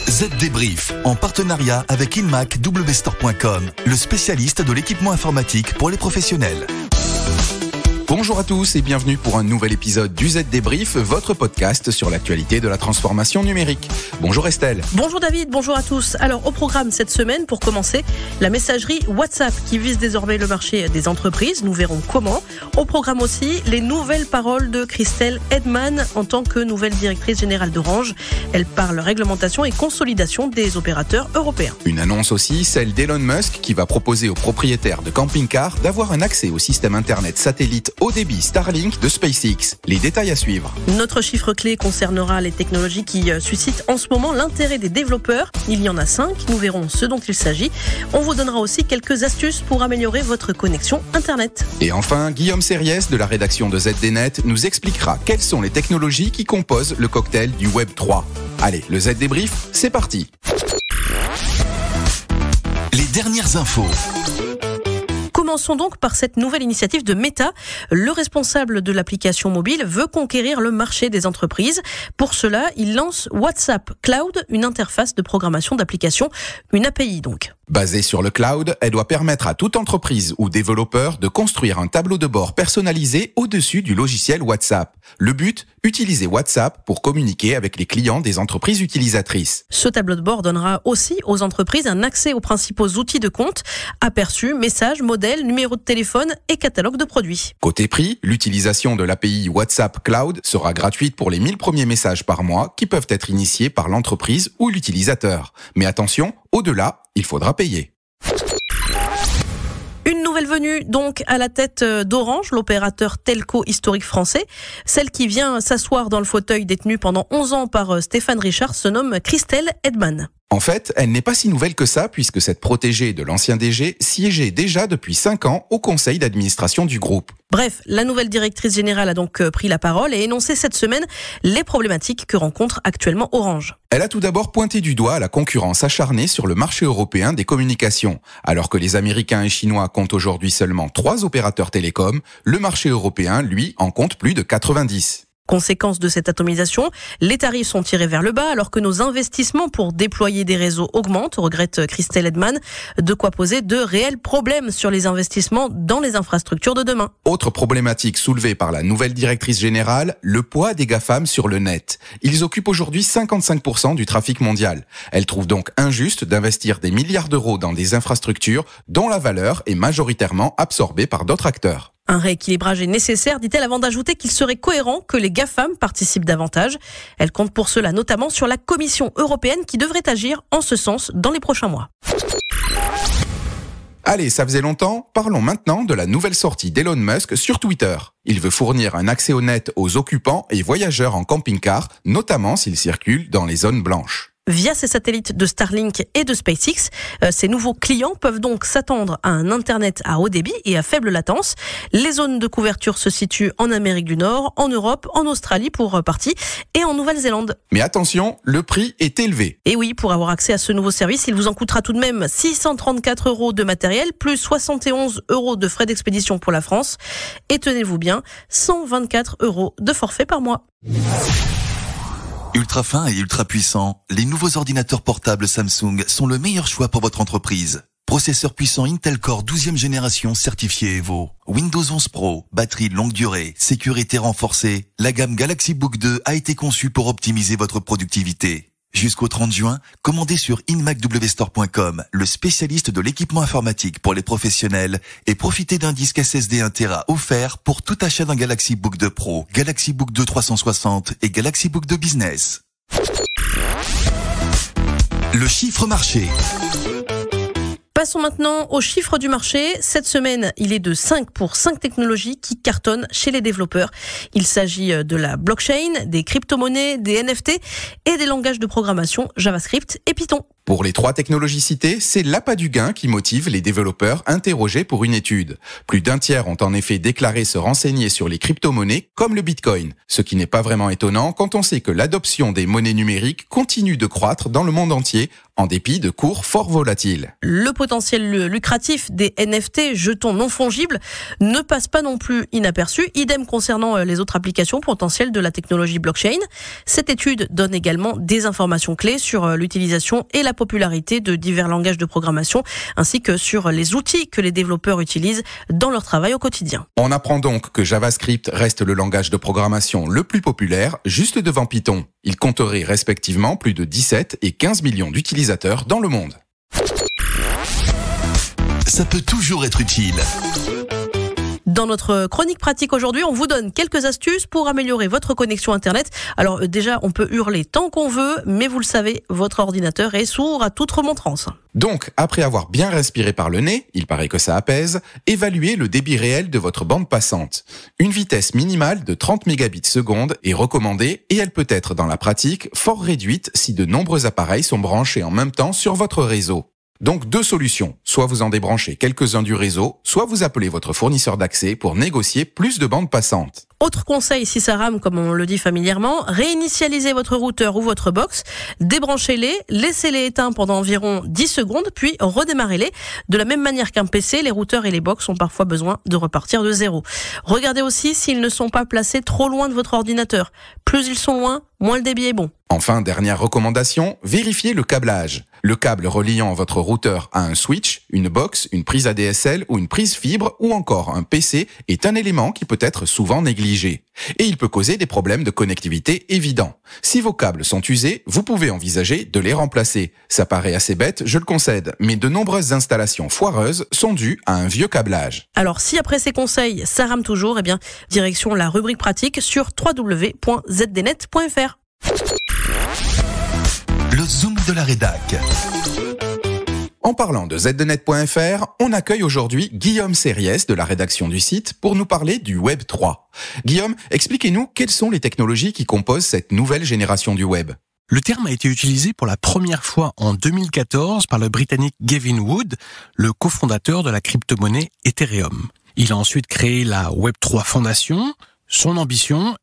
Z Débrief, en partenariat avec InmacWstore.com, le spécialiste de l'équipement informatique pour les professionnels. Bonjour à tous et bienvenue pour un nouvel épisode du Z Débrief, votre podcast sur l'actualité de la transformation numérique. Bonjour Estelle. Bonjour David, bonjour à tous. Alors au programme cette semaine, pour commencer, la messagerie WhatsApp qui vise désormais le marché des entreprises. Nous verrons comment. Au programme aussi, les nouvelles paroles de Christelle Edman en tant que nouvelle directrice générale d'Orange. Elle parle réglementation et consolidation des opérateurs européens. Une annonce aussi, celle d'Elon Musk qui va proposer aux propriétaires de camping-cars d'avoir un accès au système internet satellite haut débit Starlink de SpaceX. Les détails à suivre. Notre chiffre clé concernera les technologies qui suscitent en ce moment l'intérêt des développeurs. Il y en a 5, nous verrons ce dont il s'agit. On vous donnera aussi quelques astuces pour améliorer votre connexion Internet. Et enfin, Guillaume Sériès de la rédaction de ZDNet nous expliquera quelles sont les technologies qui composent le cocktail du Web 3. Allez, le Z Débrief, c'est parti. Les dernières infos. Commençons donc par cette nouvelle initiative de Meta. Le responsable de l'application mobile veut conquérir le marché des entreprises. Pour cela, il lance WhatsApp Cloud, une interface de programmation d'application, une API donc. Basée sur le cloud, elle doit permettre à toute entreprise ou développeur de construire un tableau de bord personnalisé au-dessus du logiciel WhatsApp. Le but, utiliser WhatsApp pour communiquer avec les clients des entreprises utilisatrices. Ce tableau de bord donnera aussi aux entreprises un accès aux principaux outils de compte, aperçus, messages, modèles, numéros de téléphone et catalogue de produits. Côté prix, l'utilisation de l'API WhatsApp Cloud sera gratuite pour les 1000 premiers messages par mois qui peuvent être initiés par l'entreprise ou l'utilisateur. Mais attention, au-delà, il faudra payer. Une nouvelle venue donc à la tête d'Orange, l'opérateur telco historique français. Celle qui vient s'asseoir dans le fauteuil détenu pendant 11 ans par Stéphane Richard se nomme Christelle Edman. En fait, elle n'est pas si nouvelle que ça puisque cette protégée de l'ancien DG siégeait déjà depuis 5 ans au conseil d'administration du groupe. Bref, la nouvelle directrice générale a donc pris la parole et énoncé cette semaine les problématiques que rencontre actuellement Orange. Elle a tout d'abord pointé du doigt la concurrence acharnée sur le marché européen des communications. Alors que les Américains et Chinois comptent aujourd'hui seulement 3 opérateurs télécoms, le marché européen, lui, en compte plus de 90. Conséquence de cette atomisation, les tarifs sont tirés vers le bas alors que nos investissements pour déployer des réseaux augmentent, regrette Christelle Edman, de quoi poser de réels problèmes sur les investissements dans les infrastructures de demain. Autre problématique soulevée par la nouvelle directrice générale, le poids des GAFAM sur le net. Ils occupent aujourd'hui 55% du trafic mondial. Elle trouve donc injuste d'investir des milliards d'euros dans des infrastructures dont la valeur est majoritairement absorbée par d'autres acteurs. Un rééquilibrage est nécessaire, dit-elle, avant d'ajouter qu'il serait cohérent que les GAFAM participent davantage. Elle compte pour cela notamment sur la Commission européenne qui devrait agir en ce sens dans les prochains mois. Allez, ça faisait longtemps, parlons maintenant de la nouvelle sortie d'Elon Musk sur Twitter. Il veut fournir un accès au net aux occupants et voyageurs en camping-car, notamment s'ils circulent dans les zones blanches. Via ces satellites de Starlink et de SpaceX, ces nouveaux clients peuvent donc s'attendre à un Internet à haut débit et à faible latence. Les zones de couverture se situent en Amérique du Nord, en Europe, en Australie pour partie et en Nouvelle-Zélande. Mais attention, le prix est élevé. Et oui, pour avoir accès à ce nouveau service, il vous en coûtera tout de même 634 € de matériel, plus 71 € de frais d'expédition pour la France. Et tenez-vous bien, 124 € de forfait par mois. Ultra fin et ultra puissant, les nouveaux ordinateurs portables Samsung sont le meilleur choix pour votre entreprise. Processeur puissant Intel Core 12e génération certifié Evo, Windows 11 Pro, batterie longue durée, sécurité renforcée, la gamme Galaxy Book 2 a été conçue pour optimiser votre productivité. Jusqu'au 30 juin, commandez sur InmacWstore.com, le spécialiste de l'équipement informatique pour les professionnels, et profitez d'un disque SSD 1 Tera offert pour tout achat d'un Galaxy Book 2 Pro, Galaxy Book 2 360 et Galaxy Book 2 Business. Le chiffre marché. Passons maintenant aux chiffres du marché. Cette semaine, il est de 5 pour 5 technologies qui cartonnent chez les développeurs. Il s'agit de la blockchain, des crypto-monnaies, des NFT et des langages de programmation JavaScript et Python. Pour les 3 technologies citées, c'est l'appât du gain qui motive les développeurs interrogés pour une étude. Plus d'un tiers ont en effet déclaré se renseigner sur les crypto-monnaies comme le Bitcoin, ce qui n'est pas vraiment étonnant quand on sait que l'adoption des monnaies numériques continue de croître dans le monde entier, en dépit de cours fort volatiles. Le potentiel lucratif des NFT, jetons non fongibles, ne passe pas non plus inaperçu. Idem concernant les autres applications potentielles de la technologie blockchain. Cette étude donne également des informations clés sur l'utilisation et la popularité de divers langages de programmation, ainsi que sur les outils que les développeurs utilisent dans leur travail au quotidien. On apprend donc que JavaScript reste le langage de programmation le plus populaire, juste devant Python. Il compterait respectivement plus de 17 et 15 millions d'utilisateurs dans le monde. Ça peut toujours être utile. Dans notre chronique pratique aujourd'hui, on vous donne quelques astuces pour améliorer votre connexion Internet. Alors déjà, on peut hurler tant qu'on veut, mais vous le savez, votre ordinateur est sourd à toute remontrance. Donc, après avoir bien respiré par le nez, il paraît que ça apaise, évaluez le débit réel de votre bande passante. Une vitesse minimale de 30 mégabits seconde est recommandée et elle peut être dans la pratique fort réduite si de nombreux appareils sont branchés en même temps sur votre réseau. Donc 2 solutions, soit vous en débranchez quelques-uns du réseau, soit vous appelez votre fournisseur d'accès pour négocier plus de bandes passantes. Autre conseil, si ça rame comme on le dit familièrement, réinitialisez votre routeur ou votre box, débranchez-les, laissez-les éteints pendant environ 10 secondes, puis redémarrez-les. De la même manière qu'un PC, les routeurs et les box ont parfois besoin de repartir de zéro. Regardez aussi s'ils ne sont pas placés trop loin de votre ordinateur. Plus ils sont loin, moins le débit est bon. Enfin, dernière recommandation, vérifiez le câblage. Le câble reliant votre routeur à un switch, une box, une prise ADSL ou une prise fibre ou encore un PC est un élément qui peut être souvent négligé. Et il peut causer des problèmes de connectivité évidents. Si vos câbles sont usés, vous pouvez envisager de les remplacer. Ça paraît assez bête, je le concède, mais de nombreuses installations foireuses sont dues à un vieux câblage. Alors si après ces conseils, ça rame toujours, eh bien, direction la rubrique pratique sur www.zdnet.fr. Le Zoom de la rédac. En parlant de zdnet.fr, on accueille aujourd'hui Guillaume Sériès de la rédaction du site pour nous parler du Web 3. Guillaume, expliquez-nous quelles sont les technologies qui composent cette nouvelle génération du Web. Le terme a été utilisé pour la première fois en 2014 par le Britannique Gavin Wood, le cofondateur de la crypto-monnaie Ethereum. Il a ensuite créé la Web3 Foundation. Son ambition,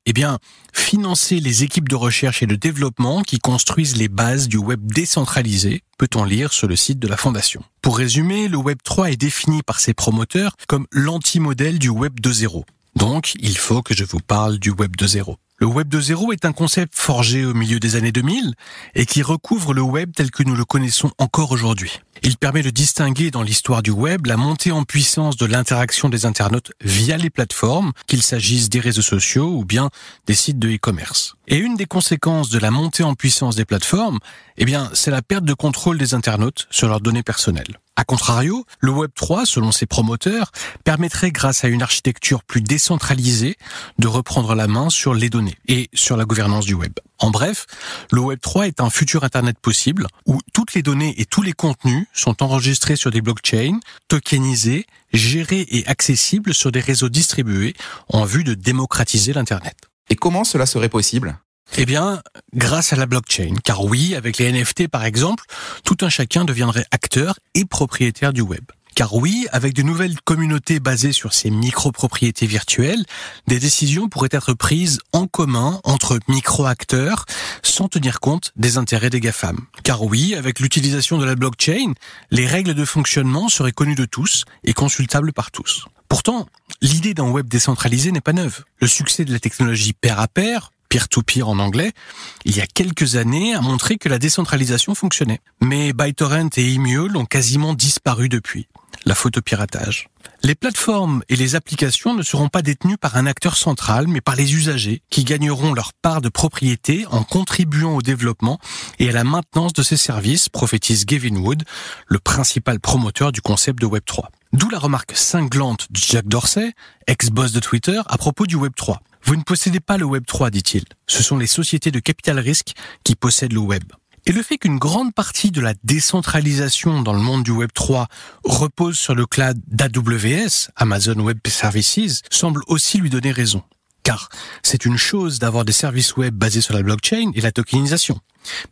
financer les équipes de recherche et de développement qui construisent les bases du web décentralisé, peut-on lire sur le site de la Fondation. Pour résumer, le Web 3 est défini par ses promoteurs comme l'anti-modèle du Web 2.0. Donc, il faut que je vous parle du Web 2.0. Le Web 2.0 est un concept forgé au milieu des années 2000 et qui recouvre le web tel que nous le connaissons encore aujourd'hui. Il permet de distinguer dans l'histoire du web la montée en puissance de l'interaction des internautes via les plateformes, qu'il s'agisse des réseaux sociaux ou bien des sites de e-commerce. Et une des conséquences de la montée en puissance des plateformes, c'est la perte de contrôle des internautes sur leurs données personnelles. A contrario, le Web 3, selon ses promoteurs, permettrait, grâce à une architecture plus décentralisée, de reprendre la main sur les données et sur la gouvernance du web. En bref, le Web 3 est un futur Internet possible où toutes les données et tous les contenus sont enregistrés sur des blockchains, tokenisés, gérés et accessibles sur des réseaux distribués en vue de démocratiser l'Internet. Et comment cela serait possible ? Grâce à la blockchain. Car oui, avec les NFT par exemple, tout un chacun deviendrait acteur et propriétaire du web. Car oui, avec de nouvelles communautés basées sur ces micro-propriétés virtuelles, des décisions pourraient être prises en commun entre micro-acteurs sans tenir compte des intérêts des GAFAM. Car oui, avec l'utilisation de la blockchain, les règles de fonctionnement seraient connues de tous et consultables par tous. Pourtant, l'idée d'un web décentralisé n'est pas neuve. Le succès de la technologie pair à pair, peer-to-peer en anglais, il y a quelques années a montré que la décentralisation fonctionnait. Mais BitTorrent et Imul ont quasiment disparu depuis. La photopiratage. Les plateformes et les applications ne seront pas détenues par un acteur central, mais par les usagers qui gagneront leur part de propriété en contribuant au développement et à la maintenance de ces services, prophétise Gavin Wood, le principal promoteur du concept de Web 3. D'où la remarque cinglante de Jack Dorsey, ex-boss de Twitter, à propos du Web 3. Vous ne possédez pas le Web 3, dit-il. Ce sont les sociétés de capital risque qui possèdent le web. Et le fait qu'une grande partie de la décentralisation dans le monde du Web 3 repose sur le cloud d'AWS, Amazon Web Services, semble aussi lui donner raison. Car c'est une chose d'avoir des services web basés sur la blockchain et la tokenisation.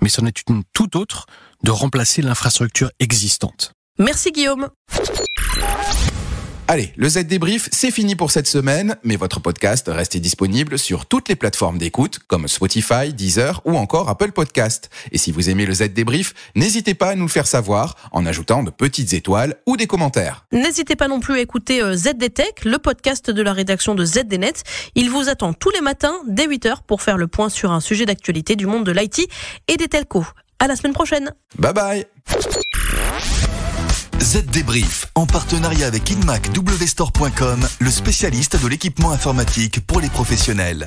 Mais c'en est une toute autre de remplacer l'infrastructure existante. Merci Guillaume. Allez, le Z Débrief, c'est fini pour cette semaine, mais votre podcast reste disponible sur toutes les plateformes d'écoute, comme Spotify, Deezer ou encore Apple Podcast. Et si vous aimez le Z Débrief, n'hésitez pas à nous le faire savoir en ajoutant de petites étoiles ou des commentaires. N'hésitez pas non plus à écouter ZDTech, le podcast de la rédaction de ZDNet. Il vous attend tous les matins dès 8h pour faire le point sur un sujet d'actualité du monde de l'IT et des telcos. À la semaine prochaine. Bye bye. Z Débrief, en partenariat avec InMac WStore.com, le spécialiste de l'équipement informatique pour les professionnels.